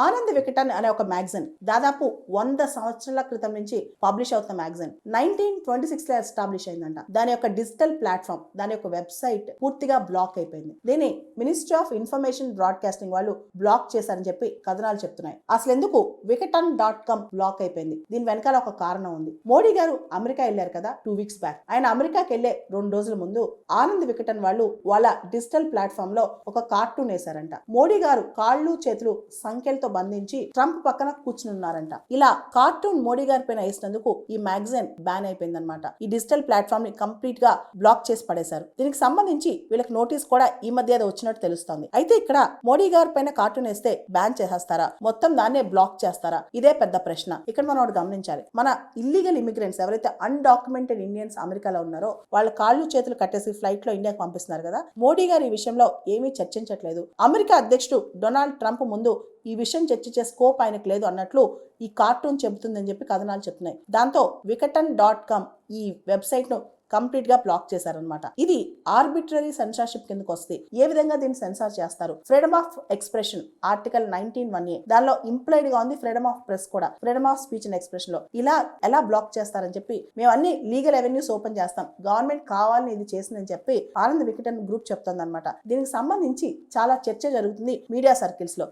ఆనంద్ వికటన్ అనే ఒక మ్యాగజైన్ దాదాపు 100 సంవత్సరాల క్రితం నుంచి పబ్లిష్ అవుతున్న మ్యాగజైన్ 1926 లో ఎస్టాబ్లిష్ అయిందంట. దాని యొక్క డిజిటల్ ప్లాట్ఫామ్, దాని యొక్క వెబ్సైట్ పూర్తిగా బ్లాక్ అయిపోయింది. దీన్ని మినిస్ట్రీ ఆఫ్ ఇన్ఫర్మేషన్ బ్రాడ్కాస్టింగ్ వాళ్ళు బ్లాక్ చేశారని చెప్పి కథనాలు చెప్తున్నాయి. అసలు ఎందుకు వికటన్.com బ్లాక్ అయిపోయింది? దీని వెనకాల ఒక కారణం ఉంది. మోడీ గారు అమెరికా వెళ్ళారు కదా 2 వీక్స్ బ్యాక్. ఆయన అమెరికాకి వెళ్లే 2 రోజుల ముందు ఆనంద్ వికటన్ వాళ్ళు వాళ్ళ డిజిటల్ ప్లాట్ఫామ్ లో ఒక కార్టూన్ వేశారంట. మోడీ గారు కాళ్ళు చేతులు సంఖ్యలతో బంధించి ట్రంప్ పక్కన కూర్చున్నారంట. ఇలా కార్టూన్ మోడీ గారి పైన వేసినందుకు ఈ మ్యాగజైన్ బ్యాన్ అయిపోయింది అనమాట. ఈ డిజిటల్ ప్లాట్ఫామ్ ని కంప్లీట్ గా బ్లాక్ చేసి పడేశారు. దీనికి సంబంధించి వీళ్ళకి నోటీస్ కూడా ఈ మధ్య వచ్చినట్టు తెలుస్తోంది. అయితే ఇక్కడ మోడీ గారి పైన కార్టూన్ వేస్తే బ్యాన్ చేసేస్తారా, మొత్తం దాన్నే బ్లాక్ చేస్తారా? ఇదే పెద్ద ప్రశ్న. ఇక్కడ మనం ఒకటి గమనించాలి. మన ఇల్లీగల్ ఇమిగ్రెంట్స్ ఎవరైతే అన్డాక్యుమెంటెడ్ ఇండియన్స్ అమెరికాలో ఉన్నారో వాళ్ళ కాళ్ళు చేతులు కట్టేసి ఫ్లైట్ లో ఇండియాకి పంపిస్తున్నారు కదా. మోడీ గారు ఈ విషయంలో ఏమీ చర్చించట్లేదు. అమెరికా అధ్యక్షుడు డొనాల్డ్ ట్రంప్ ముందు ఈ విషయం చర్చించే స్కోప్ ఆయనకు లేదు అన్నట్లు ఈ కార్టూన్ చెబుతుందని చెప్పి కథనాలు చెప్తున్నాయి. దాంతో వికటన్.com ఈ వెబ్సైట్ ను కంప్లీట్ గా బ్లాక్ చేశారనమాట. ఇది ఆర్బిట్రరీ సెన్సార్షిప్ కిందకు వస్తుంది. ఏ విధంగా దీన్ని సెన్సార్ చేస్తారు? Freedom of expression article 19(1)(a) దానిలో ఇంప్లైడ్ గా ఉంది ఫ్రీడమ్ ఆఫ్ ప్రెస్ కూడా, freedom of speech and expression లో. ఇలా ఎలా బ్లాక్ చేస్తారని చెప్పి మేము అన్ని లీగల్ అవెన్యూస్ ఓపెన్ చేస్తాం, గవర్నమెంట్ కావాలని ఇది చేసిందని చెప్పి ఆనంద్ వికటన్ గ్రూప్ చెప్తుంది అనమాట. దీనికి సంబంధించి చాలా చర్చ జరుగుతుంది మీడియా సర్కిల్స్ లో.